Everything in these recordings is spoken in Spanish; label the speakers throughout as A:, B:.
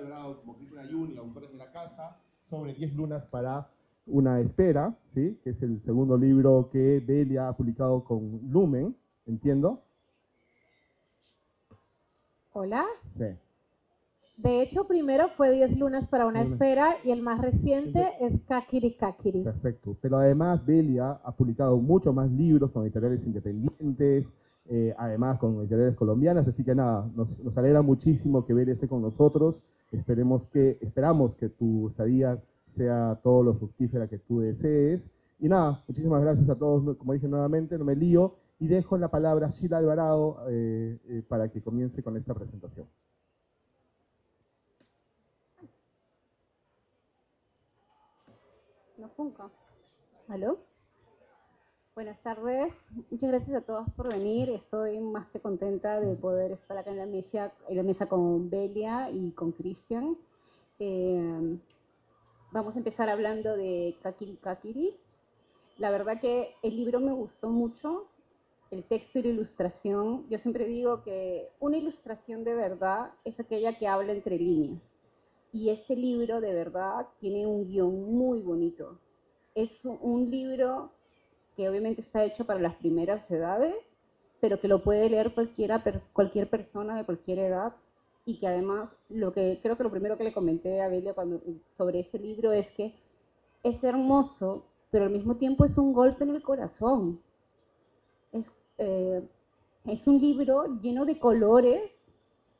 A: Alvarado como Cristian Ayun y autores de la casa, sobre 10 lunas para una espera, ¿sí? Que es el segundo libro que Delia ha publicado con Lumen, entiendo.
B: Hola.
A: Sí.
B: De hecho, primero fue 10 lunas para una esfera y el más reciente es Kakiri Kakiri.
A: Perfecto. Pero además Delia ha publicado muchos más libros con editoriales independientes, además con editoriales colombianas, así que nada, nos alegra muchísimo que Delia esté con nosotros. Esperamos que tu estadía sea todo lo fructífera que tú desees. Y nada, muchísimas gracias a todos, como dije nuevamente, no me lío, y dejo la palabra a Sheila Alvarado para que comience con esta presentación.
C: No funca. ¿Aló? Buenas tardes. Muchas gracias a todos por venir. Estoy más que contenta de poder estar acá en la mesa con Belia y con Cristian. Vamos a empezar hablando de Kakiri Kakiri. La verdad que el libro me gustó mucho, el texto y la ilustración. Yo siempre digo que una ilustración de verdad es aquella que habla entre líneas. Y este libro de verdad tiene un guión muy bonito. Es un libro que obviamente está hecho para las primeras edades, pero que lo puede leer cualquier persona de cualquier edad, y que además, creo que lo primero que le comenté a Belia sobre ese libro es que es hermoso, pero al mismo tiempo es un golpe en el corazón. Es un libro lleno de colores,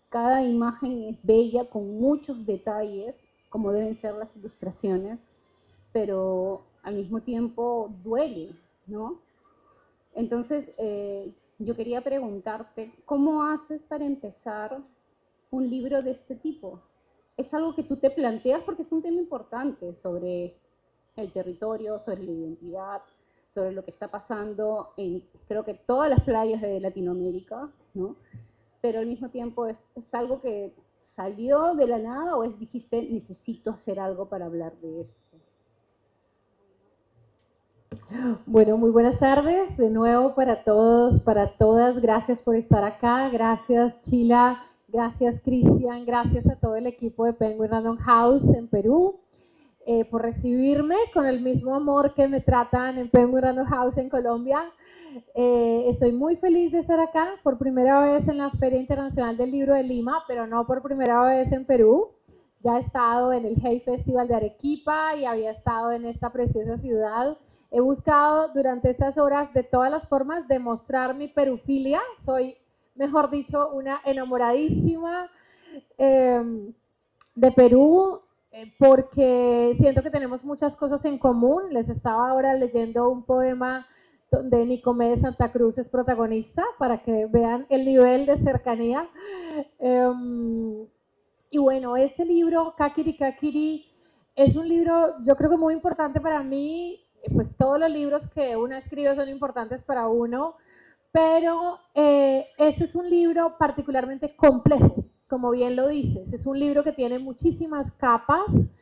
C: cada imagen es bella, con muchos detalles, como deben ser las ilustraciones, pero al mismo tiempo duele, ¿no? Entonces, yo quería preguntarte, ¿cómo haces para empezar un libro de este tipo? ¿Es algo que tú te planteas? Porque es un tema importante sobre el territorio, sobre la identidad, sobre lo que está pasando en, creo que todas las playas de Latinoamérica, ¿no? Pero al mismo tiempo es algo que salió de la nada, o dijiste, necesito hacer algo para hablar de esto.
B: Bueno, muy buenas tardes de nuevo para todos, para todas. Gracias por estar acá. Gracias, Chila. Gracias, Cristian. Gracias a todo el equipo de Penguin Random House en Perú por recibirme con el mismo amor que me tratan en Penguin Random House en Colombia. Estoy muy feliz de estar acá por primera vez en la Feria Internacional del Libro de Lima, pero no por primera vez en Perú. Ya he estado en el Hey Festival de Arequipa y había estado en esta preciosa ciudad. He buscado durante estas horas de todas las formas demostrar mi perufilia. Soy, mejor dicho, una enamoradísima de Perú porque siento que tenemos muchas cosas en común. Les estaba ahora leyendo un poema donde Nicomé de Santa Cruz es protagonista para que vean el nivel de cercanía. Y bueno, este libro, Kakiri Kakiri, es un libro, yo creo que muy importante para mí. Pues todos los libros que uno escribe son importantes para uno, pero este es un libro particularmente complejo, como bien lo dices. Es un libro que tiene muchísimas capas.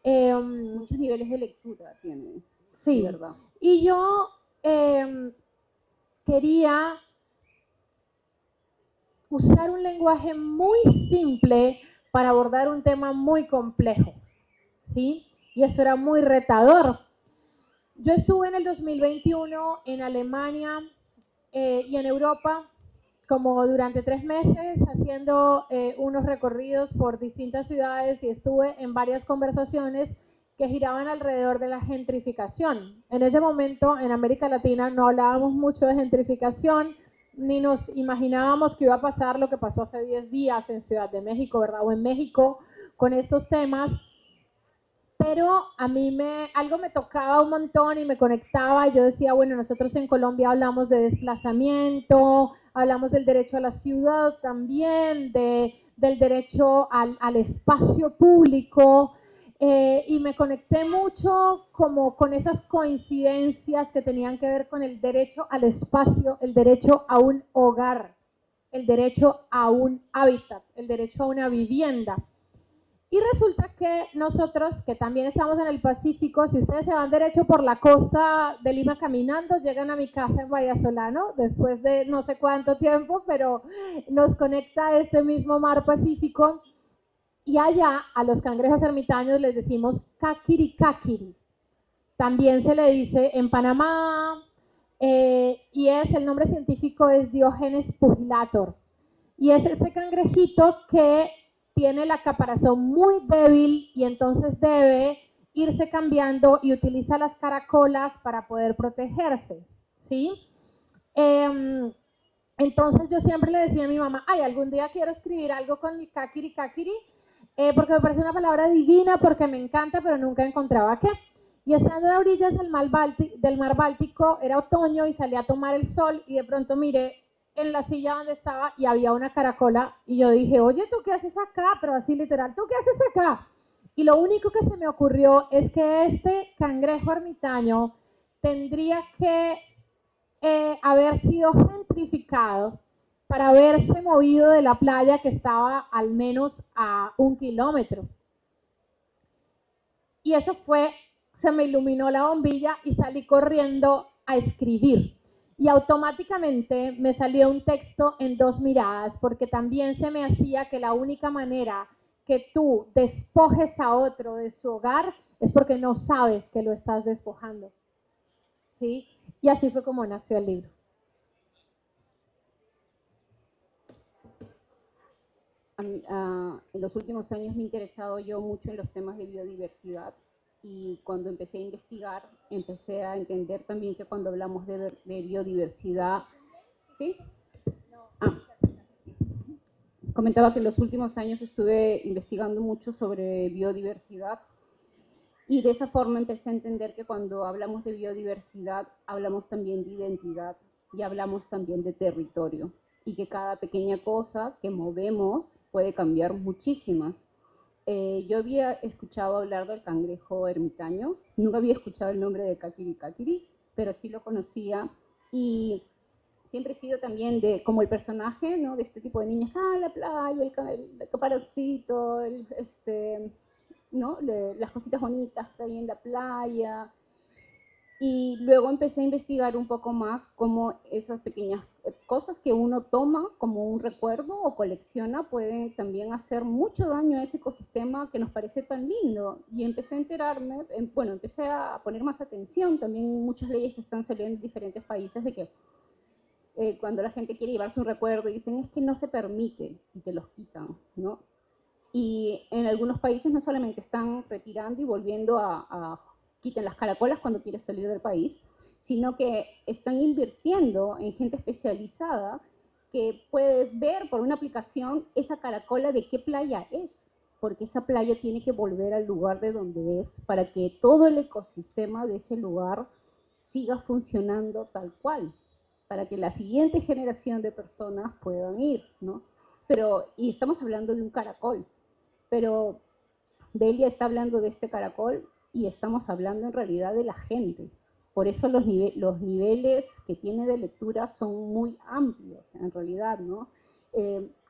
C: Muchos niveles de lectura tiene.
B: Sí,
C: ¿verdad?
B: Y yo quería usar un lenguaje muy simple para abordar un tema muy complejo, ¿sí? Y eso era muy retador. Yo estuve en el 2021 en Alemania y en Europa como durante 3 meses haciendo unos recorridos por distintas ciudades y estuve en varias conversaciones que giraban alrededor de la gentrificación. En ese momento en América Latina no hablábamos mucho de gentrificación, ni nos imaginábamos que iba a pasar lo que pasó hace 10 días en Ciudad de México, ¿verdad? O en México con estos temas. Pero a mí algo me tocaba un montón y me conectaba. Yo decía, bueno, nosotros en Colombia hablamos de desplazamiento, hablamos del derecho a la ciudad también, del derecho al espacio público, y me conecté mucho como con esas coincidencias que tenían que ver con el derecho al espacio, el derecho a un hogar, el derecho a un hábitat, el derecho a una vivienda. Y resulta que nosotros, que también estamos en el Pacífico, si ustedes se van derecho por la costa de Lima caminando, llegan a mi casa en Vallasolano, después de no sé cuánto tiempo, pero nos conecta este mismo mar Pacífico. Y allá a los cangrejos ermitaños les decimos kakiri kakiri. También se le dice en Panamá, y el nombre científico es Diogenes pugilator. Y es este cangrejito que tiene la caparazón muy débil y entonces debe irse cambiando y utiliza las caracolas para poder protegerse, ¿sí? Entonces yo siempre le decía a mi mamá, ay, algún día quiero escribir algo con mi kakiri kakiri, porque me parece una palabra divina, porque me encanta, pero nunca encontraba qué. Y estando a orillas del mar Báltico, era otoño y salí a tomar el sol y de pronto miré en la silla donde estaba y había una caracola y yo dije, oye, ¿tú qué haces acá? Pero así literal, ¿tú qué haces acá? Y lo único que se me ocurrió es que este cangrejo ermitaño tendría que haber sido gentrificado para haberse movido de la playa que estaba al menos a 1 kilómetro. Y eso fue, se me iluminó la bombilla y salí corriendo a escribir. Y automáticamente me salió un texto en 2 miradas, porque también se me hacía que la única manera que tú despojes a otro de su hogar es porque no sabes que lo estás despojando, ¿sí? Y así fue como nació el libro.
C: En los últimos años me he interesado yo mucho en los temas de biodiversidad y cuando empecé a investigar, empecé a entender también que cuando hablamos de biodiversidad, ¿sí? Comentaba que en los últimos años estuve investigando mucho sobre biodiversidad y de esa forma empecé a entender que cuando hablamos de biodiversidad, hablamos también de identidad y hablamos también de territorio y que cada pequeña cosa que movemos puede cambiar muchísimas. Yo había escuchado hablar del cangrejo ermitaño, nunca había escuchado el nombre de kakiri kakiri, pero sí lo conocía y siempre he sido también como el personaje, ¿no? De este tipo de niñas, la playa, el caparazito, ¿no? Las cositas bonitas que hay en la playa. Y luego empecé a investigar un poco más cómo esas pequeñas cosas que uno toma como un recuerdo o colecciona pueden también hacer mucho daño a ese ecosistema que nos parece tan lindo. Y empecé a enterarme, bueno, empecé a poner más atención también muchas leyes que están saliendo en diferentes países de que cuando la gente quiere llevarse un recuerdo y dicen es que no se permite y te los quitan, ¿no? Y en algunos países no solamente están retirando y volviendo a quiten las caracolas cuando quieres salir del país, sino que están invirtiendo en gente especializada que puede ver por una aplicación esa caracola de qué playa es, porque esa playa tiene que volver al lugar de donde es para que todo el ecosistema de ese lugar siga funcionando tal cual, para que la siguiente generación de personas puedan ir, ¿no? Y estamos hablando de un caracol, pero Belia está hablando de este caracol y estamos hablando en realidad de la gente. Por eso los niveles que tiene de lectura son muy amplios, en realidad, ¿no?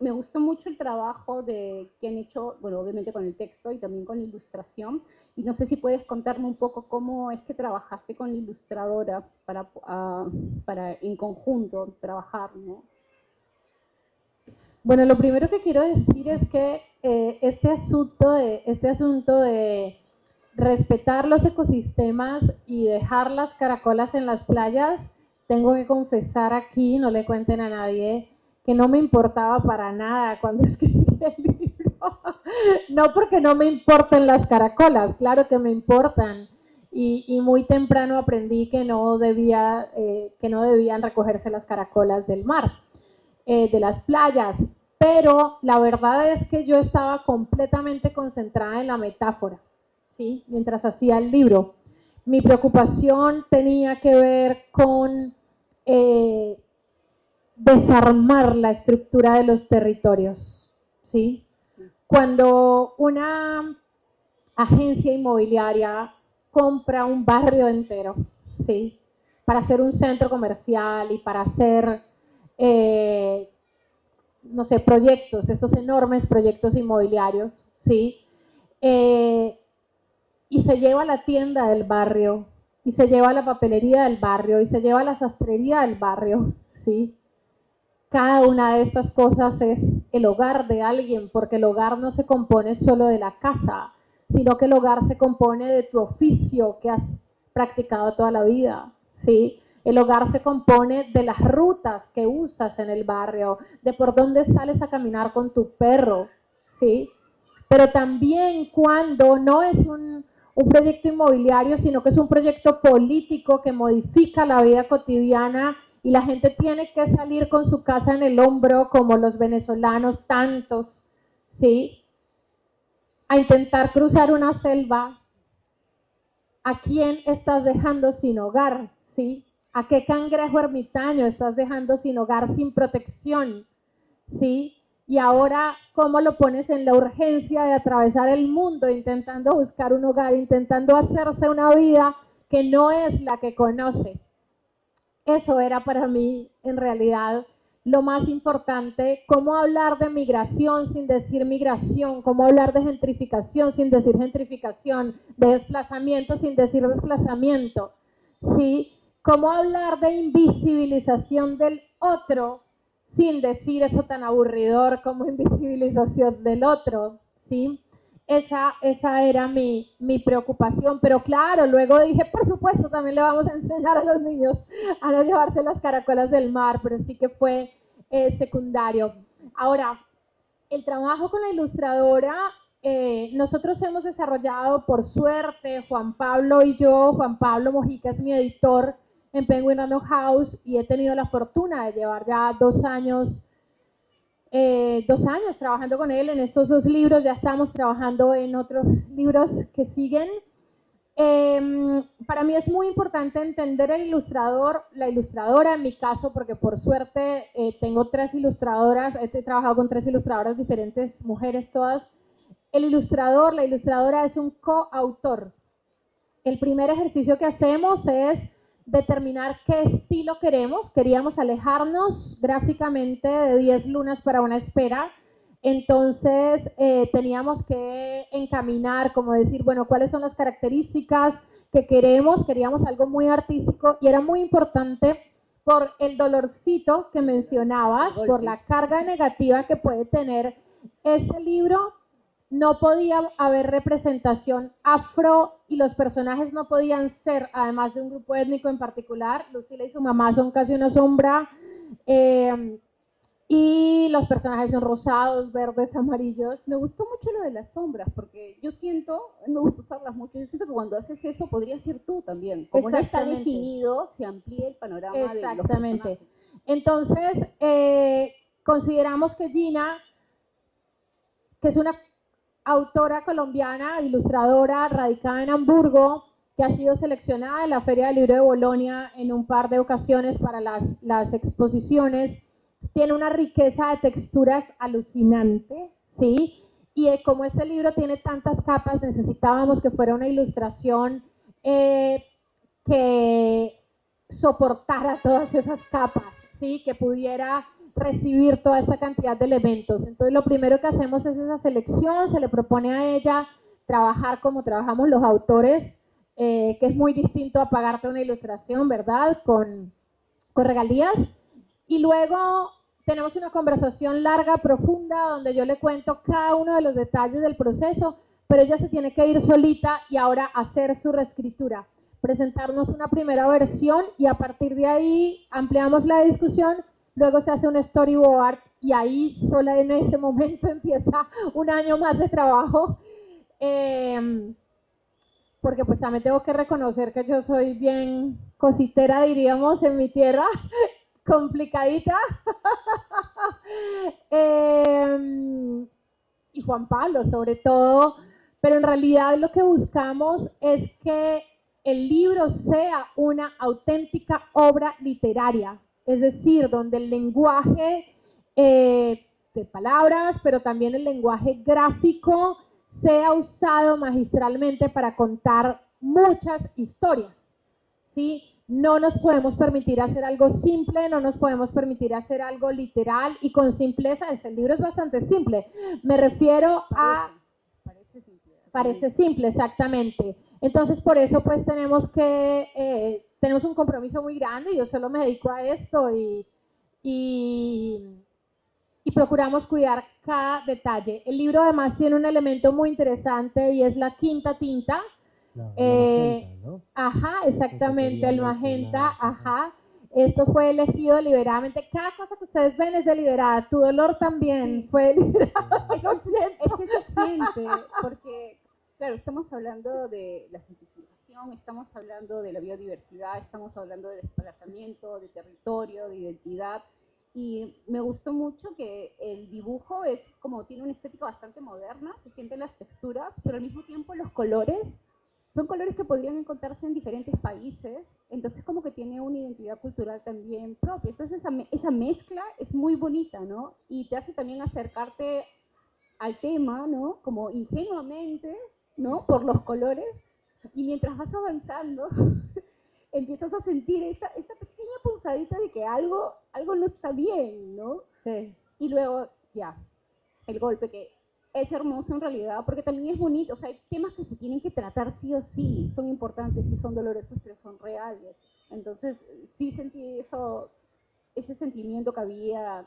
C: Me gustó mucho el trabajo que han hecho, bueno, obviamente con el texto y también con la ilustración. Y no sé si puedes contarme un poco cómo es que trabajaste con la ilustradora para en conjunto trabajar, ¿no?
B: Bueno, lo primero que quiero decir es que este asunto de respetar los ecosistemas y dejar las caracolas en las playas, tengo que confesar aquí, no le cuenten a nadie, que no me importaba para nada cuando escribí el libro. No porque no me importen las caracolas, claro que me importan. Y muy temprano aprendí que no debían recogerse las caracolas del mar, de las playas. Pero la verdad es que yo estaba completamente concentrada en la metáfora, ¿sí? Mientras hacía el libro. Mi preocupación tenía que ver con desarmar la estructura de los territorios, ¿sí? Cuando una agencia inmobiliaria compra un barrio entero, ¿sí? Para hacer un centro comercial y para hacer, no sé, proyectos, estos enormes proyectos inmobiliarios, ¿sí? Y se lleva la tienda del barrio, y se lleva la papelería del barrio, y se lleva la sastrería del barrio, ¿sí? cada una de estas cosas es el hogar de alguien, porque el hogar no se compone solo de la casa, sino que el hogar se compone de tu oficio que has practicado toda la vida, ¿sí? El hogar se compone de las rutas que usas en el barrio, de por dónde sales a caminar con tu perro, ¿sí? Pero también cuando no es un proyecto inmobiliario, sino que es un proyecto político que modifica la vida cotidiana y la gente tiene que salir con su casa en el hombro, como los venezolanos tantos, ¿sí? A intentar cruzar una selva. ¿A quién estás dejando sin hogar? ¿Sí? ¿A qué cangrejo ermitaño estás dejando sin hogar, sin protección? ¿Sí? Y ahora, ¿cómo lo pones en la urgencia de atravesar el mundo, intentando buscar un hogar, intentando hacerse una vida que no es la que conoce? Eso era para mí, en realidad, lo más importante. Cómo hablar de migración sin decir migración, cómo hablar de gentrificación sin decir gentrificación, de desplazamiento sin decir desplazamiento, ¿sí? Cómo hablar de invisibilización del otro sin decir eso tan aburridor como invisibilización del otro, ¿sí? Esa era mi preocupación, pero claro, luego dije, por supuesto, también le vamos a enseñar a los niños a no llevarse las caracolas del mar, pero sí que fue secundario. Ahora, el trabajo con la ilustradora, nosotros hemos desarrollado, por suerte, Juan Pablo y yo, Juan Pablo Mojica es mi editor en Penguin Random House y he tenido la fortuna de llevar ya 2 años trabajando con él en estos 2 libros, ya estamos trabajando en otros libros que siguen. Para mí es muy importante entender el ilustrador, la ilustradora en mi caso, porque por suerte tengo 3 ilustradoras, he trabajado con 3 ilustradoras diferentes, mujeres todas. El ilustrador, la ilustradora es un coautor. El primer ejercicio que hacemos es determinar qué estilo queremos. Queríamos alejarnos gráficamente de 10 lunas para una espera. Entonces teníamos que encaminar, como decir, bueno, cuáles son las características que queríamos algo muy artístico y era muy importante por el dolorcito que mencionabas, por la carga negativa que puede tener este libro. No podía haber representación afro y los personajes no podían ser, además de un grupo étnico en particular. Lucila y su mamá son casi una sombra. Y los personajes son rosados, verdes, amarillos.
C: Me gustó mucho lo de las sombras, porque yo siento, me gusta usarlas mucho, yo siento que cuando haces eso podría ser tú también. Como no está definido, se amplía el panorama de los personajes.
B: Entonces, consideramos que Gina, que es una autora colombiana, ilustradora, radicada en Hamburgo, que ha sido seleccionada en la Feria del Libro de Bolonia en un par de ocasiones para las exposiciones, tiene una riqueza de texturas alucinante, ¿sí? Y como este libro tiene tantas capas, necesitábamos que fuera una ilustración que soportara todas esas capas, ¿sí? Que pudiera recibir toda esta cantidad de elementos. Entonces, lo primero que hacemos es esa selección, se le propone a ella trabajar como trabajamos los autores, que es muy distinto a pagarte una ilustración, ¿verdad? Con regalías. Y luego tenemos una conversación larga, profunda, donde yo le cuento cada uno de los detalles del proceso, pero ella se tiene que ir solita y ahora hacer su reescritura, presentarnos una primera versión y a partir de ahí ampliamos la discusión, luego se hace un storyboard y ahí sola en ese momento empieza un año más de trabajo, porque pues también tengo que reconocer que yo soy bien cositera, diríamos, en mi tierra, complicadita. Y Juan Pablo sobre todo, pero en realidad lo que buscamos es que el libro sea una auténtica obra literaria, es decir, donde el lenguaje de palabras, pero también el lenguaje gráfico sea usado magistralmente para contar muchas historias, ¿sí? No nos podemos permitir hacer algo simple, no nos podemos permitir hacer algo literal y con simpleza, el libro es bastante simple, me refiero a... Parece simple, exactamente. Entonces, por eso pues tenemos un compromiso muy grande, yo solo me dedico a esto y y procuramos cuidar cada detalle. El libro además tiene un elemento muy interesante y es la quinta tinta.
D: La magenta, ¿no?
B: Ajá, exactamente, el magenta,
D: mencionar.
B: ajá. Esto fue elegido deliberadamente. Cada cosa que ustedes ven es deliberada. Tu dolor también
C: Sí.
B: fue deliberado.
C: Es que se siente, porque, claro, estamos hablando de la gentrificación, estamos hablando de la biodiversidad, estamos hablando de desplazamiento, de territorio, de identidad. Y me gustó mucho que el dibujo es como tiene una estética bastante moderna, se sienten las texturas, pero al mismo tiempo los colores son colores que podrían encontrarse en diferentes países, entonces como que tiene una identidad cultural también propia. Entonces esa mezcla es muy bonita, ¿no? Y te hace también acercarte al tema, ¿no? Como ingenuamente, ¿no? Por los colores, y mientras vas avanzando, empiezas a sentir esta pequeña punzadita de que algo no está bien, ¿no?
B: Sí.
C: Y luego, ya, el golpe que es hermoso en realidad, porque también es bonito, o sea, hay temas que se tienen que tratar sí o sí, son importantes, sí son dolorosos, pero son reales. Entonces, sí sentí eso, ese sentimiento que había,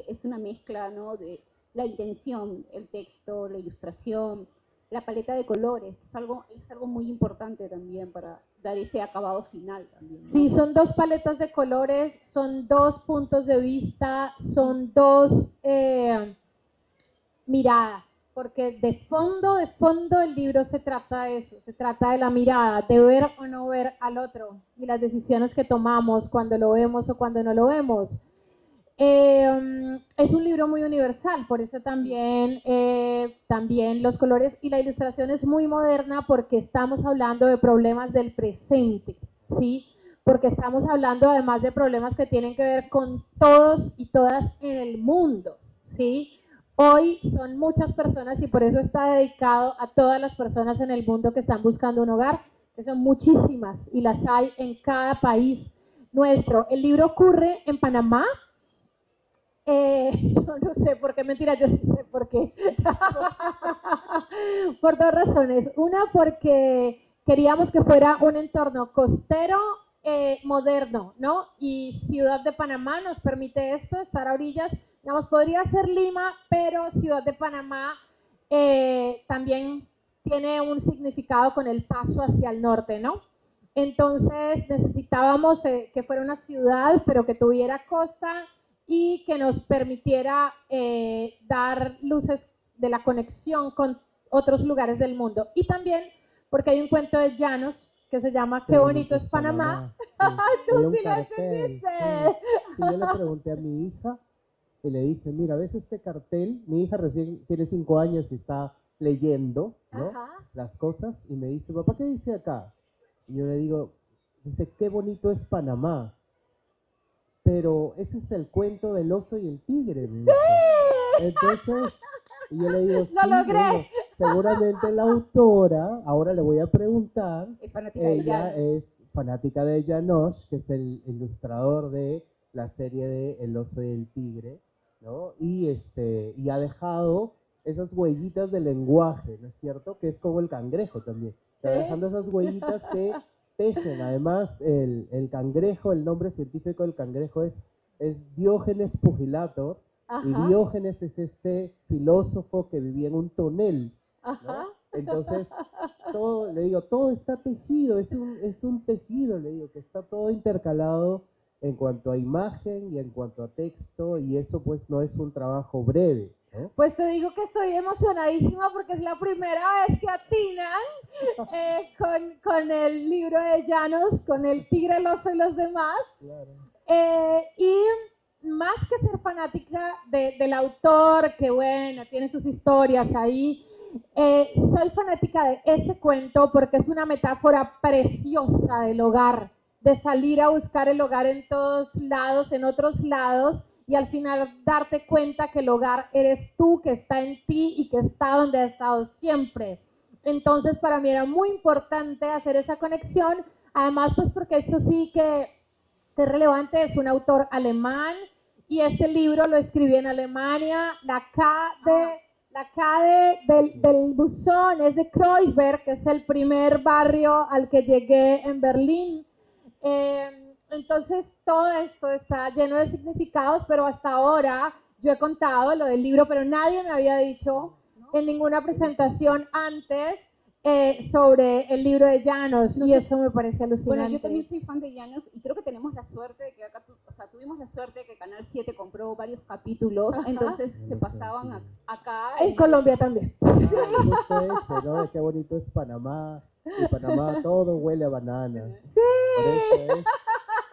C: es una mezcla, ¿no? De la intención, el texto, la ilustración, la paleta de colores, que es algo muy importante también para dar ese acabado final también, ¿no?
B: Sí, son dos paletas de colores, son dos puntos de vista, son dos miradas, porque de fondo el libro se trata de eso, se trata de la mirada, de ver o no ver al otro y las decisiones que tomamos cuando lo vemos o cuando no lo vemos. Es un libro muy universal, por eso también los colores y la ilustración es muy moderna porque estamos hablando de problemas del presente, ¿sí? Porque estamos hablando además de problemas que tienen que ver con todos y todas en el mundo, ¿sí? Hoy son muchas personas y por eso está dedicado a todas las personas en el mundo que están buscando un hogar, que son muchísimas y las hay en cada país nuestro. El libro ocurre en Panamá. Yo no sé por qué, mentira, yo sí sé por qué. Por dos razones. Una, porque queríamos que fuera un entorno costero, moderno, ¿no? Y Ciudad de Panamá nos permite esto, estar a orillas. Digamos, podría ser Lima, pero Ciudad de Panamá también tiene un significado con el paso hacia el norte, ¿no? Entonces necesitábamos que fuera una ciudad, pero que tuviera costa y que nos permitiera dar luces de la conexión con otros lugares del mundo. Y también porque hay un cuento de Llanos que se llama Qué bonito es Panamá. Tú sí lo entendiste.
D: Sí, yo le pregunté a mi hija y le dije, mira, ¿ves este cartel? Mi hija recién tiene 5 años y está leyendo, ¿no?
B: Ajá.
D: Las cosas y me dice, papá, ¿qué dice acá? Y yo le digo, dice, qué bonito es Panamá. Pero ese es el cuento del oso y el tigre.
B: ¡Sí!
D: Entonces, y yo le digo, sí,
B: ¡Lo logré!
D: digo, seguramente la autora, ahora le voy a preguntar,
C: Es fanática de
D: ella
C: Llanos.
D: es fanática de Janos, que es el ilustrador de la serie de El oso y el tigre, ¿no? Y ha dejado esas huellitas de lenguaje, ¿no es cierto? Que es como el cangrejo también. Está
B: ¿Sí?
D: dejando esas huellitas que tejen. Además, el cangrejo, el nombre científico del cangrejo es Diógenes pugilator.
B: Ajá.
D: Y Diógenes es este filósofo que vivía en un tonel, ¿no?
B: Ajá.
D: Entonces, todo, le digo, todo está tejido, es un tejido, le digo, que está todo intercalado en cuanto a imagen y en cuanto a texto, y eso pues no es un trabajo breve, ¿no?
B: Pues te digo que estoy emocionadísima porque es la primera vez que atinan con el libro de Llanos, con el tigre, el oso y los demás.
D: Claro.
B: Y más que ser fanática del autor, que bueno, tiene sus historias ahí, soy fanática de ese cuento porque es una metáfora preciosa del hogar, de salir a buscar el hogar en todos lados, en otros lados, y al final darte cuenta que el hogar eres tú, que está en ti y que está donde ha estado siempre. Entonces para mí era muy importante hacer esa conexión, además pues porque esto sí que es relevante, es un autor alemán y este libro lo escribí en Alemania, la K del buzón es de Kreuzberg, que es el primer barrio al que llegué en Berlín. Entonces todo esto está lleno de significados, pero hasta ahora yo he contado lo del libro, pero nadie me había dicho en ninguna presentación antes sobre el libro de Llanos, y eso me parece alucinante.
C: Bueno, yo también soy fan de Llanos y creo que tenemos la suerte de que acá, tuvimos la suerte de que Canal 7 compró varios capítulos, entonces se pasaban acá.
B: En Colombia también.
D: Justo eso, ¿no? De qué bonito es Panamá. En Panamá todo huele a bananas.
B: Sí.
D: Por eso es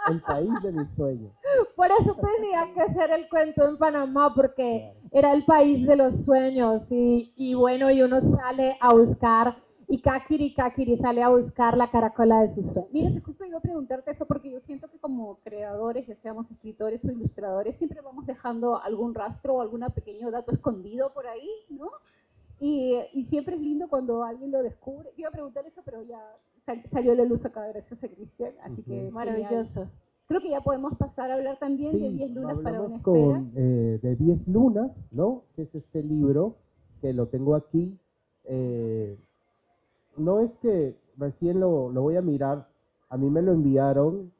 D: el país de mis sueños.
B: Por eso tenía que ser el cuento en Panamá, porque era el país de los sueños, y bueno, y uno sale a buscar, y Kakiri sale a buscar la caracola de sus sueños.
C: Mira, justo iba a preguntarte eso porque yo siento que como creadores, ya seamos escritores o ilustradores, siempre vamos dejando algún rastro o algún pequeño dato escondido por ahí, ¿no? Y siempre es lindo cuando alguien lo descubre. Iba a preguntar eso, pero ya salió a la luz acá gracias a Cristian, así que
B: maravilloso.
C: Genial. Creo que ya podemos pasar a hablar también de 10 lunas para una espera.
D: Con, de 10 lunas, ¿no? Que es este libro, que lo tengo aquí. No es que recién lo voy a mirar, a mí me lo enviaron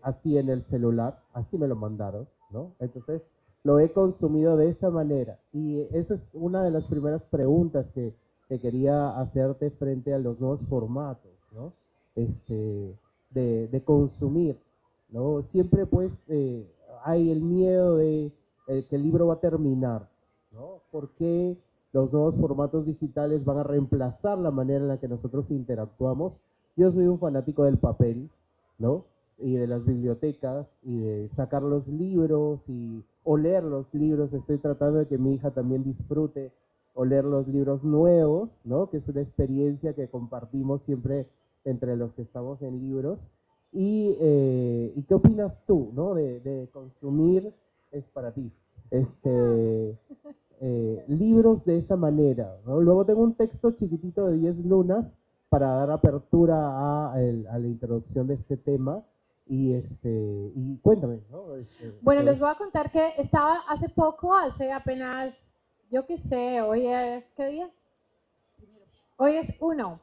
D: así en el celular, así me lo mandaron, ¿no? Entonces lo he consumido de esa manera, y esa es una de las primeras preguntas que quería hacerte frente a los nuevos formatos, ¿no? De consumir, ¿no? Siempre pues hay el miedo de que el libro va a terminar, ¿no? ¿Por qué los nuevos formatos digitales van a reemplazar la manera en la que nosotros interactuamos? Yo soy un fanático del papel, ¿no? Y de las bibliotecas, y de sacar los libros y oler los libros. Estoy tratando de que mi hija también disfrute oler los libros nuevos, ¿no? Que es una experiencia que compartimos siempre entre los que estamos en libros. ¿Y qué opinas tú, ¿no? De consumir, es para ti, libros de esa manera, ¿no? Luego tengo un texto chiquitito de 10 lunas para dar apertura a la introducción de este tema. Y cuéntame, ¿no?
B: Bueno, les voy a contar que estaba hace apenas, yo qué sé, hoy es, ¿qué día? Hoy es 1.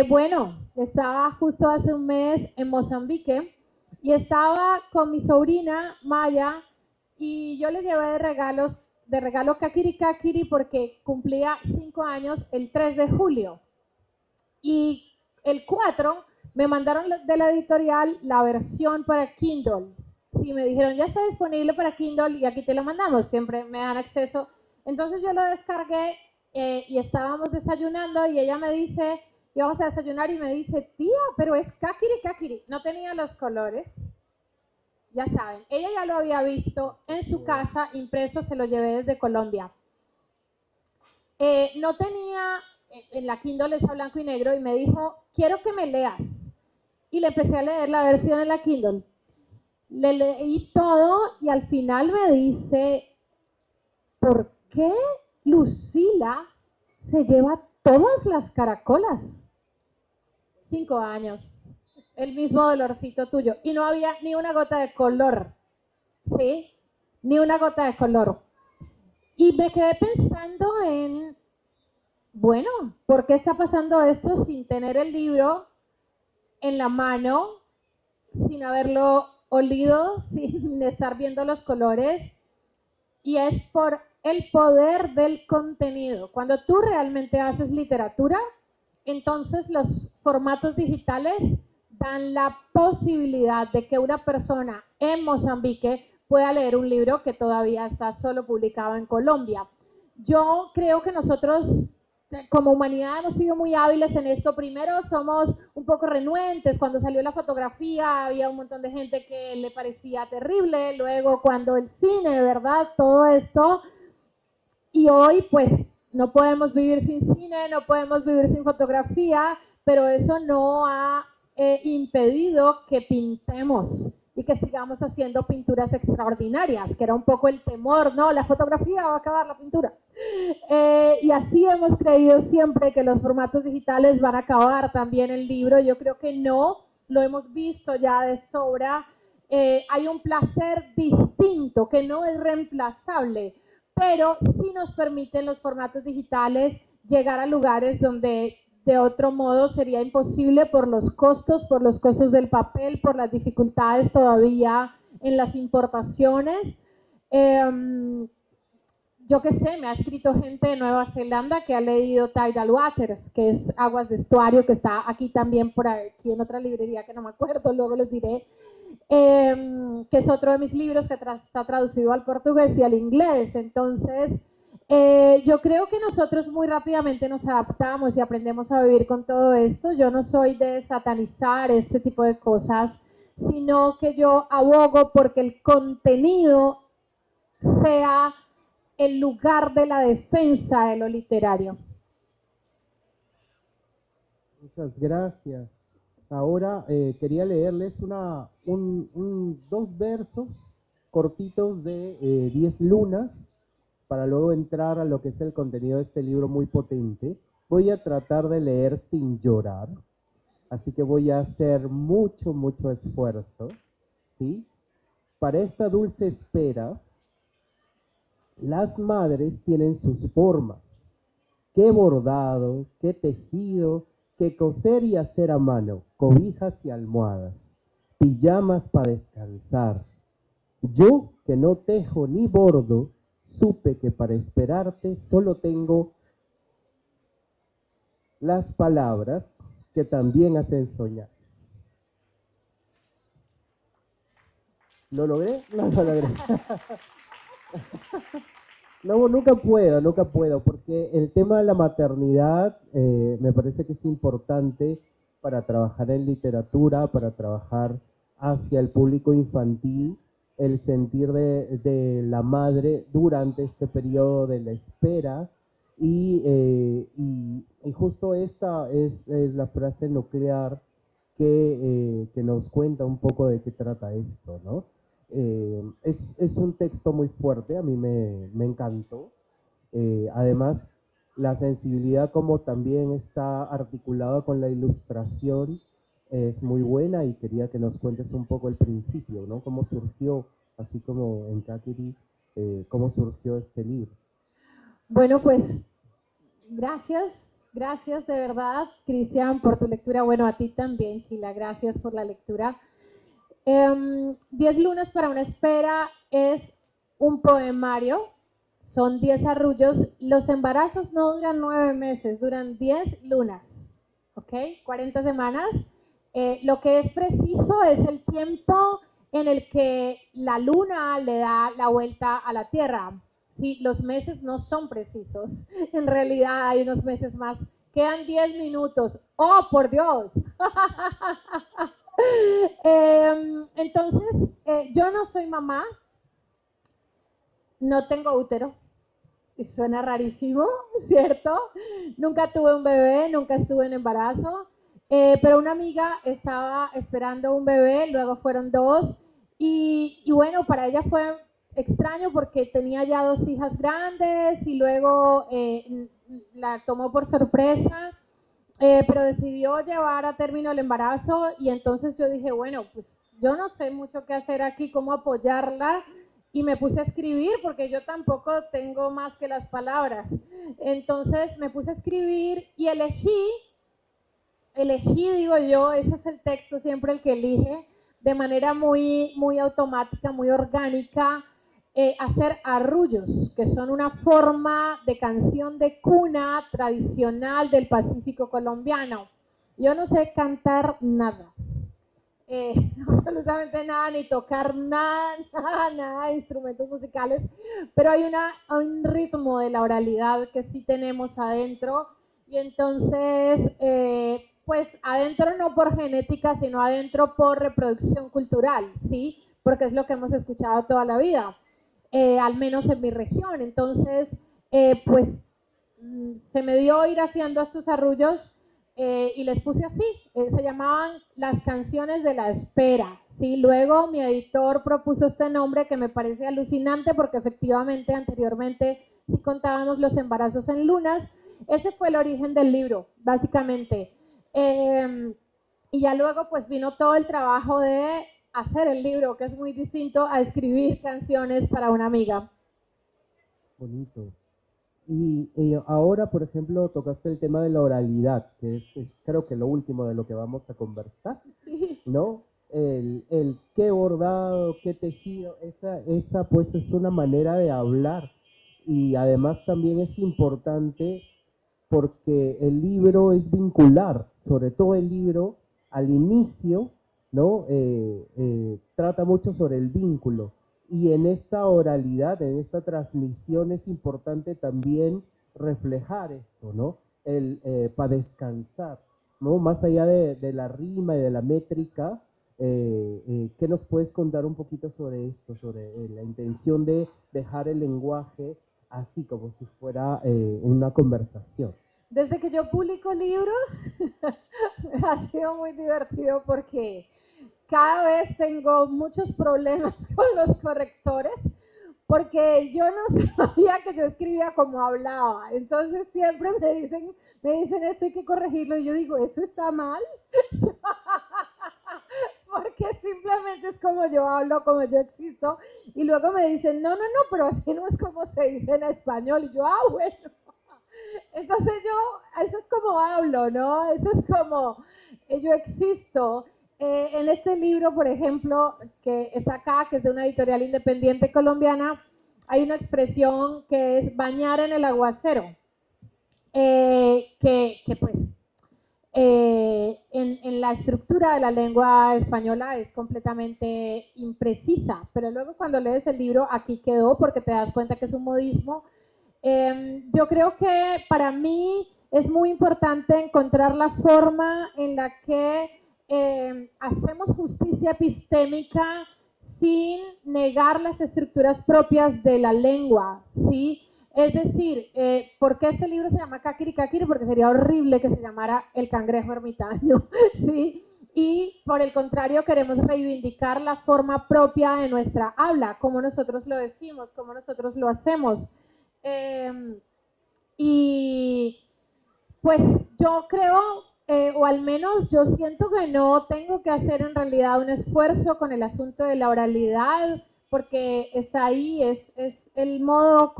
B: Bueno, estaba justo hace un mes en Mozambique y estaba con mi sobrina Maya, y yo le llevé de regalo Kakiri porque cumplía 5 años el 3 de julio. Y el 4 me mandaron de la editorial la versión para Kindle. Sí, me dijeron, ya está disponible para Kindle y aquí te lo mandamos, siempre me dan acceso. Entonces yo lo descargué y estábamos desayunando y ella me dice, íbamos a desayunar y me dice, tía, pero es Kakiri. No tenía los colores. Ya saben, ella ya lo había visto en su casa, impreso, se lo llevé desde Colombia. No tenía, en la Kindle es a blanco y negro, y me dijo, quiero que me leas. Y le empecé a leer la versión en la Kindle. Le leí todo y al final me dice, ¿por qué Lucila se lleva todas las caracolas? 5 años. El mismo dolorcito tuyo, y no había ni una gota de color, ¿sí? Ni una gota de color. Y me quedé pensando en, bueno, ¿por qué está pasando esto sin tener el libro en la mano, sin haberlo olido, sin estar viendo los colores? Y es por el poder del contenido. Cuando tú realmente haces literatura, entonces los formatos digitales dan la posibilidad de que una persona en Mozambique pueda leer un libro que todavía está solo publicado en Colombia. Yo creo que nosotros como humanidad hemos sido muy hábiles en esto. Primero somos un poco renuentes. Cuando salió la fotografía había un montón de gente que le parecía terrible. Luego cuando el cine, ¿verdad? Todo esto. Y hoy pues no podemos vivir sin cine, no podemos vivir sin fotografía, pero eso no ha impedido que pintemos y que sigamos haciendo pinturas extraordinarias, que era un poco el temor, no, la fotografía va a acabar la pintura. Y así hemos creído siempre que los formatos digitales van a acabar también el libro. Yo creo que no, lo hemos visto ya de sobra. Hay un placer distinto que no es reemplazable, pero sí nos permiten los formatos digitales llegar a lugares donde de otro modo sería imposible por los costos del papel, por las dificultades todavía en las importaciones. Yo qué sé, me ha escrito gente de Nueva Zelanda que ha leído Tidal Waters, que es Aguas de Estuario, que está aquí también, por aquí en otra librería que no me acuerdo, luego les diré, que es otro de mis libros que está traducido al portugués y al inglés. Entonces, yo creo que nosotros muy rápidamente nos adaptamos y aprendemos a vivir con todo esto. Yo no soy de satanizar este tipo de cosas, sino que yo abogo porque el contenido sea el lugar de la defensa de lo literario.
D: Muchas gracias. Ahora quería leerles dos versos cortitos de 10 lunas para luego entrar a lo que es el contenido de este libro muy potente. Voy a tratar de leer sin llorar, así que voy a hacer mucho esfuerzo, ¿sí? Para esta dulce espera, las madres tienen sus formas. Qué bordado, qué tejido, qué coser y hacer a mano, cobijas y almohadas, pijamas para descansar. Yo, que no tejo ni bordo, supe que para esperarte solo tengo las palabras que también hacen soñar. ¿Lo logré? No lo logré. No, nunca puedo, porque el tema de la maternidad me parece que es importante para trabajar en literatura, para trabajar hacia el público infantil, el sentir de la madre durante este periodo de la espera, y justo esta es la frase nuclear que nos cuenta un poco de qué trata esto, ¿no? Es un texto muy fuerte, a mí me encantó. Además, la sensibilidad como también está articulada con la ilustración es muy buena, y quería que nos cuentes un poco el principio, ¿no? Cómo surgió, así como en Kakiri, cómo surgió este libro.
B: Bueno, pues gracias de verdad, Cristian, por tu lectura. Bueno, a ti también, Sheila, gracias por la lectura. 10 lunas para una espera es un poemario, son 10 arrullos. Los embarazos no duran 9 meses, duran 10 lunas, ¿ok? 40 semanas. Lo que es preciso es el tiempo en el que la luna le da la vuelta a la Tierra. Sí, los meses no son precisos, en realidad hay unos meses más. Quedan 10 minutos. ¡Oh, por Dios! Entonces, yo no soy mamá, no tengo útero, y suena rarísimo, ¿cierto? Nunca tuve un bebé, nunca estuve en embarazo, pero una amiga estaba esperando un bebé, luego fueron 2, y bueno, para ella fue extraño porque tenía ya 2 hijas grandes, y luego la tomó por sorpresa. Pero decidió llevar a término el embarazo, y entonces yo dije, bueno, pues yo no sé mucho qué hacer aquí, cómo apoyarla, y me puse a escribir porque yo tampoco tengo más que las palabras. Entonces me puse a escribir y elegí, digo yo, ese es el texto siempre el que elige, de manera muy automática, muy orgánica, hacer arrullos, que son una forma de canción de cuna tradicional del Pacífico colombiano. Yo no sé cantar nada, absolutamente nada, ni tocar nada de instrumentos musicales, pero hay un ritmo de la oralidad que sí tenemos adentro, y entonces, pues adentro no por genética, sino adentro por reproducción cultural, ¿sí? Porque es lo que hemos escuchado toda la vida. Al menos en mi región. Entonces, pues se me dio ir haciendo estos arrullos, y les puse así, se llamaban Las canciones de la espera, ¿sí? Luego mi editor propuso este nombre que me parece alucinante, porque efectivamente anteriormente sí contábamos los embarazos en lunas. Ese fue el origen del libro, básicamente. Y ya luego pues vino todo el trabajo de hacer el libro, que es muy distinto a escribir canciones para una amiga.
D: Bonito. Y ahora, por ejemplo, tocaste el tema de la oralidad, que es creo que lo último de lo que vamos a conversar,
B: Sí.
D: ¿no? El qué bordado, qué tejido, esa pues es una manera de hablar. Y además también es importante porque el libro es vincular, sobre todo el libro al inicio, ¿no? Trata mucho sobre el vínculo. Y en esta oralidad, en esta transmisión es importante también reflejar esto, ¿no? Para descansar, ¿no? Más allá de la rima y de la métrica, ¿qué nos puedes contar un poquito sobre esto, sobre la intención de dejar el lenguaje así como si fuera una conversación?
B: Desde que yo publico libros, ha sido muy divertido porque cada vez tengo muchos problemas con los correctores porque yo no sabía que yo escribía como hablaba. Entonces siempre me dicen esto hay que corregirlo y yo digo, ¿eso está mal? Porque simplemente es como yo hablo, como yo existo. Y luego me dicen, no, pero así no es como se dice en español. Y yo, bueno. Entonces eso es como hablo, ¿no? Eso es como yo existo. En este libro, por ejemplo, que está acá, que es de una editorial independiente colombiana, hay una expresión que es bañar en el aguacero, que pues en la estructura de la lengua española es completamente imprecisa, pero luego cuando lees el libro aquí quedó porque te das cuenta que es un modismo. Yo creo que para mí es muy importante encontrar la forma en la que hacemos justicia epistémica sin negar las estructuras propias de la lengua, ¿sí? Es decir, ¿por qué este libro se llama Kakiri Kakiri? Porque sería horrible que se llamara El cangrejo ermitaño, ¿sí? Y por el contrario queremos reivindicar la forma propia de nuestra habla, cómo nosotros lo decimos, cómo nosotros lo hacemos. Y pues yo creo, o al menos yo siento que no tengo que hacer en realidad un esfuerzo con el asunto de la oralidad, porque está ahí, es el modo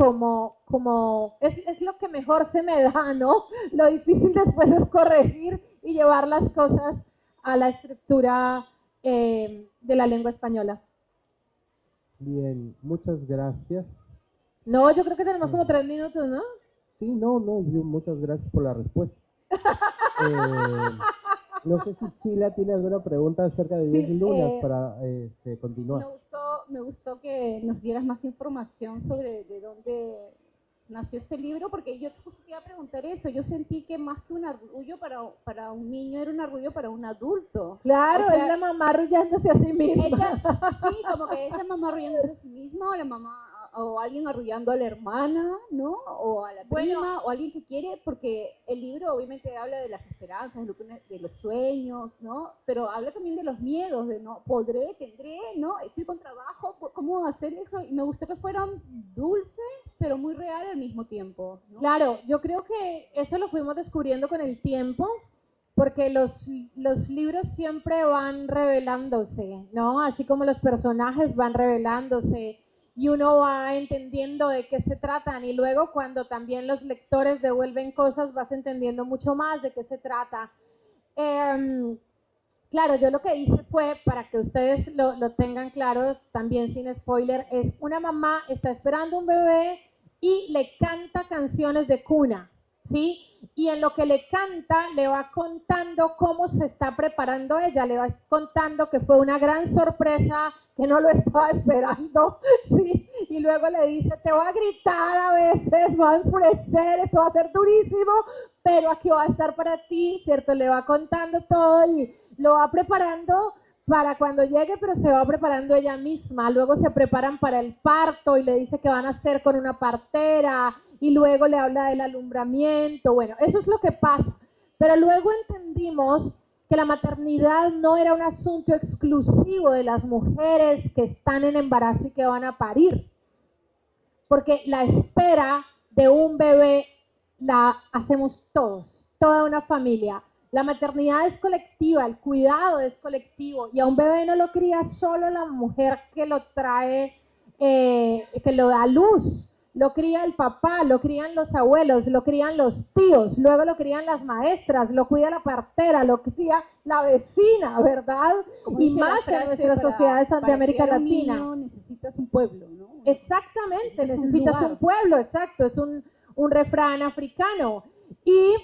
B: es lo que mejor se me da, ¿no? Lo difícil después es corregir y llevar las cosas a la estructura de la lengua española.
D: Bien, muchas gracias.
B: No, yo creo que tenemos como 3 minutos, ¿no?
D: Sí, no, muchas gracias por la respuesta. No sé si Chila tiene alguna pregunta acerca de 10 lunas para continuar.
C: Me gustó que nos dieras más información sobre de dónde nació este libro, porque yo justo te iba a preguntar eso. Yo sentí que más que un orgullo para un niño, era un orgullo para un adulto.
B: Claro, o sea, es la mamá arrullándose a sí misma.
C: Sí, como que es la mamá arrullándose a sí misma, o la mamá o alguien arrullando a la hermana, ¿no? O a la prima, o alguien que quiere, porque el libro obviamente habla de las esperanzas, de los sueños, ¿no? Pero habla también de los miedos, de no podré, tendré, ¿no? Estoy con trabajo, ¿cómo hacer eso? Y me gustó que fueran dulce, pero muy real al mismo tiempo, ¿no?
B: Claro, yo creo que eso lo fuimos descubriendo con el tiempo, porque los libros siempre van revelándose, ¿no? Así como los personajes van revelándose y uno va entendiendo de qué se tratan y luego cuando también los lectores devuelven cosas vas entendiendo mucho más de qué se trata. Claro, yo lo que hice fue, para que ustedes lo tengan claro, también sin spoiler, es una mamá está esperando un bebé y le canta canciones de cuna, ¿sí? Y en lo que le canta, le va contando cómo se está preparando ella, le va contando que fue una gran sorpresa, que no lo estaba esperando, ¿sí? Y luego le dice, te voy a gritar a veces, va a enfurecer, esto va a ser durísimo, pero aquí va a estar para ti, ¿cierto? Le va contando todo y lo va preparando para cuando llegue, pero se va preparando ella misma. Luego se preparan para el parto y le dice que van a hacer con una partera y luego le habla del alumbramiento. Bueno, eso es lo que pasa. Pero luego entendimos que la maternidad no era un asunto exclusivo de las mujeres que están en embarazo y que van a parir. Porque la espera de un bebé la hacemos todos, toda una familia. La maternidad es colectiva, el cuidado es colectivo y a un bebé no lo cría solo la mujer que lo trae, que lo da a luz. lo cría el papá, lo crían los abuelos, lo crían los tíos, luego lo crían las maestras, lo cuida la partera, lo cría la vecina, ¿verdad?
C: Como
B: Y
C: dice la
B: más en
C: frase,
B: nuestras sociedades de
C: para
B: América
C: criar un
B: Latina.
C: niño necesitas un pueblo, ¿no?
B: Exactamente,
C: Es un
B: necesitas
C: lugar.
B: un pueblo, exacto, es un refrán africano. Y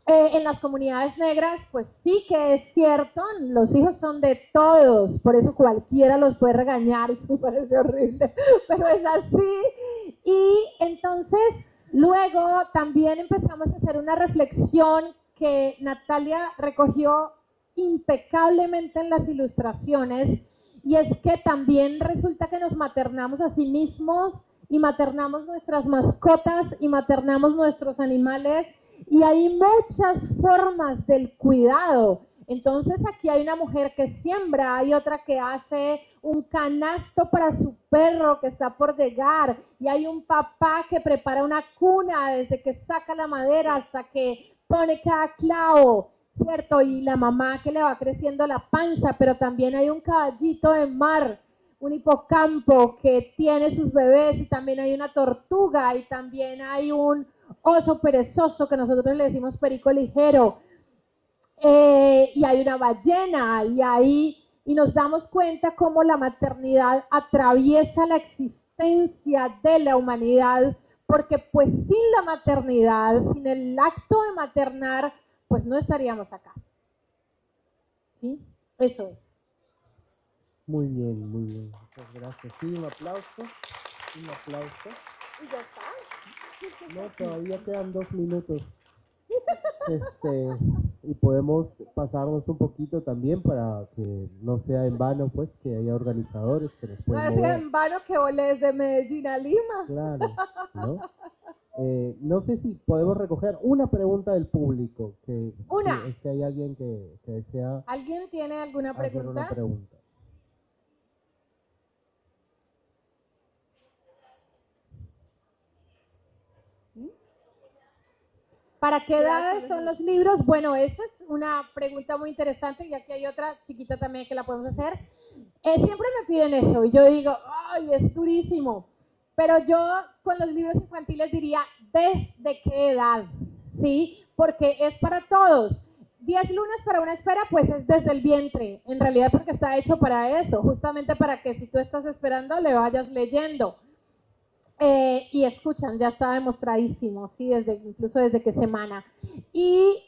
B: en las comunidades negras, pues sí que es cierto, los hijos son de todos, por eso cualquiera los puede regañar, eso me parece horrible, pero es así. Y entonces, luego también empezamos a hacer una reflexión que Natalia recogió impecablemente en las ilustraciones, y es que también resulta que nos maternamos a sí mismos y maternamos nuestras mascotas y maternamos nuestros animales, y hay muchas formas del cuidado. Entonces aquí hay una mujer que siembra, hay otra que hace un canasto para su perro que está por llegar, y hay un papá que prepara una cuna desde que saca la madera hasta que pone cada clavo, ¿cierto? Y la mamá que le va creciendo la panza, pero también hay un caballito de mar, un hipocampo que tiene sus bebés, y también hay una tortuga, y también hay un oso perezoso que nosotros le decimos perico ligero, y hay una ballena, y nos damos cuenta cómo la maternidad atraviesa la existencia de la humanidad, porque pues sin la maternidad, sin el acto de maternar, pues no estaríamos acá. ¿Sí? Eso es.
D: Muy bien, muy bien. Muchas gracias. Sí, un aplauso. Un aplauso.
B: ¿Y ya está?
D: No, todavía quedan 2 minutos. Y podemos pasarnos un poquito también para que no sea en vano, pues, que haya organizadores que nos
B: No
D: pueden
B: es
D: mover.
B: en vano que volé desde Medellín a Lima.
D: Claro, ¿no? No sé si podemos recoger una pregunta del público, que
B: Una.
D: si es que hay alguien que desea
B: ¿Alguien tiene alguna
D: hacer una
B: pregunta?
D: pregunta.
B: ¿Para qué edades son los libros? Bueno, esta es una pregunta muy interesante, y aquí hay otra chiquita también que la podemos hacer. Siempre me piden eso y yo digo, ay, es durísimo. Pero yo con los libros infantiles diría, ¿desde qué edad? ¿Sí? Porque es para todos. 10 lunas para una espera, pues es desde el vientre, en realidad, porque está hecho para eso, justamente para que si tú estás esperando le vayas leyendo. Y escuchan, ya está demostradísimo, ¿sí? Incluso desde qué semana. Y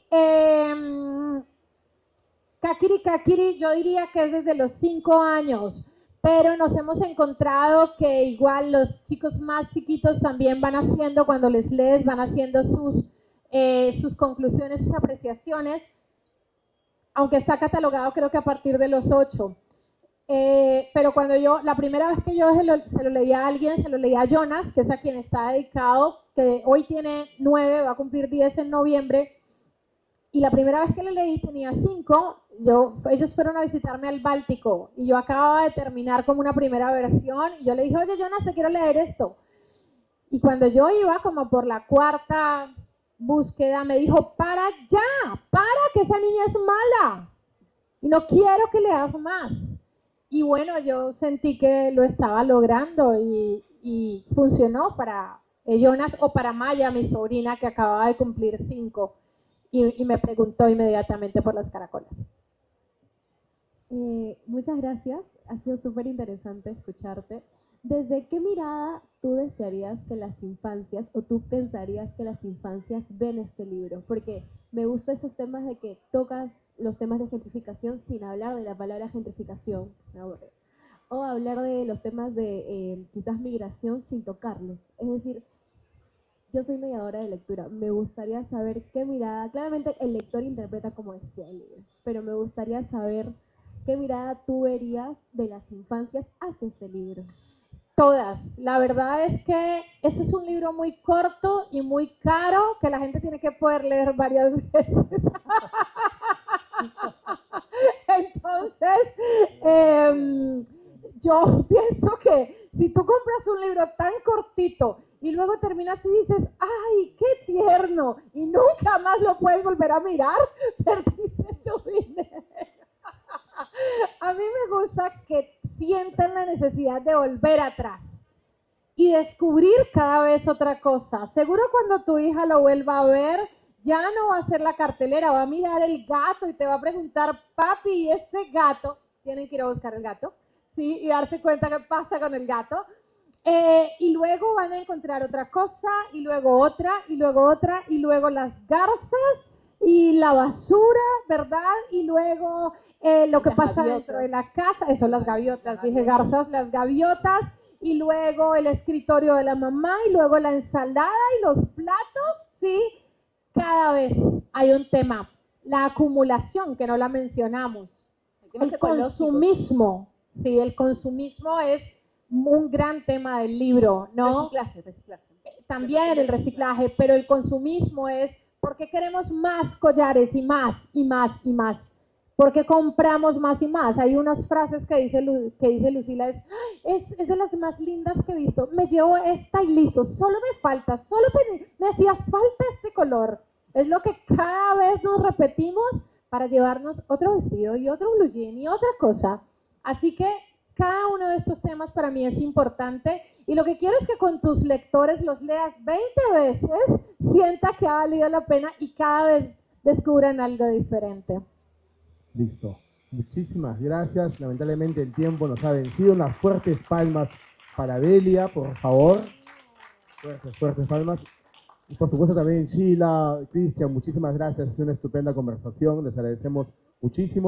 B: Kakiri, yo diría que es desde los 5 años, pero nos hemos encontrado que igual los chicos más chiquitos también van haciendo, cuando les lees, van haciendo sus conclusiones, sus apreciaciones, aunque está catalogado creo que a partir de los 8. Pero la primera vez que yo se lo leí a alguien, se lo leí a Jonas, que es a quien está dedicado, que hoy tiene 9, va a cumplir 10 en noviembre, y la primera vez que le leí tenía 5, ellos fueron a visitarme al Báltico, y yo acababa de terminar como una primera versión, y yo le dije, oye Jonas, te quiero leer esto, y cuando yo iba como por la 4ª búsqueda, me dijo, para que esa niña es mala, y no quiero que leas más. Y bueno, yo sentí que lo estaba logrando, y funcionó para Jonas, o para Maya, mi sobrina, que acababa de cumplir 5, y me preguntó inmediatamente por las caracolas.
E: Muchas gracias, ha sido súper interesante escucharte. ¿Desde qué mirada tú desearías que las infancias, o tú pensarías que las infancias ven este libro? Porque me gustan esos temas de que tocas los temas de gentrificación sin hablar de la palabra gentrificación, me aburre. O hablar de los temas de quizás migración sin tocarlos. Es decir, yo soy mediadora de lectura, me gustaría saber qué mirada, claramente el lector interpreta como desea el libro, pero me gustaría saber qué mirada tú verías de las infancias hacia este libro.
B: Todas. La verdad es que este es un libro muy corto y muy caro, que la gente tiene que poder leer varias veces. Entonces, yo pienso que si tú compras un libro tan cortito y luego terminas y dices, ¡ay, qué tierno! Y nunca más lo puedes volver a mirar, perdiste tu dinero. A mí me gusta que sientan la necesidad de volver atrás, y descubrir cada vez otra cosa. Seguro cuando tu hija lo vuelva a ver, ya no va a ser la cartelera, va a mirar el gato y te va a preguntar, papi, ¿y este gato? Tienen que ir a buscar el gato, ¿sí? Y darse cuenta qué pasa con el gato. Y luego van a encontrar otra cosa, y luego otra, y luego otra, y luego las garzas, y la basura, ¿verdad? Y luego lo que pasa dentro de la casa, eso, las gaviotas, dije garzas, las gaviotas, y luego el escritorio de la mamá, y luego la ensalada y los platos, ¿sí? Cada vez hay un tema, la acumulación, que no la mencionamos, el consumismo, sí, el consumismo es un gran tema del libro, ¿no?
C: Reciclaje.
B: También el reciclaje, pero el consumismo es porque queremos más collares y más y más y más. Porque compramos más y más. Hay unas frases que dice Lucila, es de las más lindas que he visto. Me llevo esta y listo. Solo me falta, me hacía falta este color. Es lo que cada vez nos repetimos para llevarnos otro vestido y otro blue jean y otra cosa. Así que cada uno de estos temas para mí es importante y lo que quiero es que con tus lectores los leas 20 veces, sienta que ha valido la pena y cada vez descubran algo diferente.
A: Listo. Muchísimas gracias. Lamentablemente el tiempo nos ha vencido. Unas fuertes palmas para Delia, por favor. Fuertes palmas. Y por supuesto también Sheila, Cristian, muchísimas gracias. Ha sido una estupenda conversación. Les agradecemos muchísimo.